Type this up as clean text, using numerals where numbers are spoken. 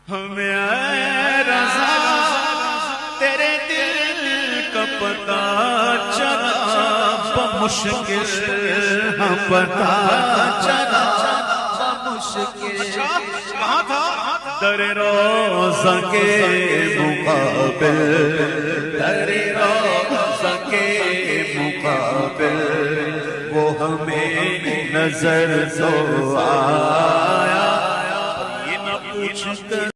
हमें आए रज़ा तेरे दिल का पता चला, मुश्किल हम पता चला मुश्किल। कहाँ था? दरे रोज़ा के मुकाबिल, दरे रोज़ा के मुकाबिल वो हमें नजर तो आया, ये न पूछ कर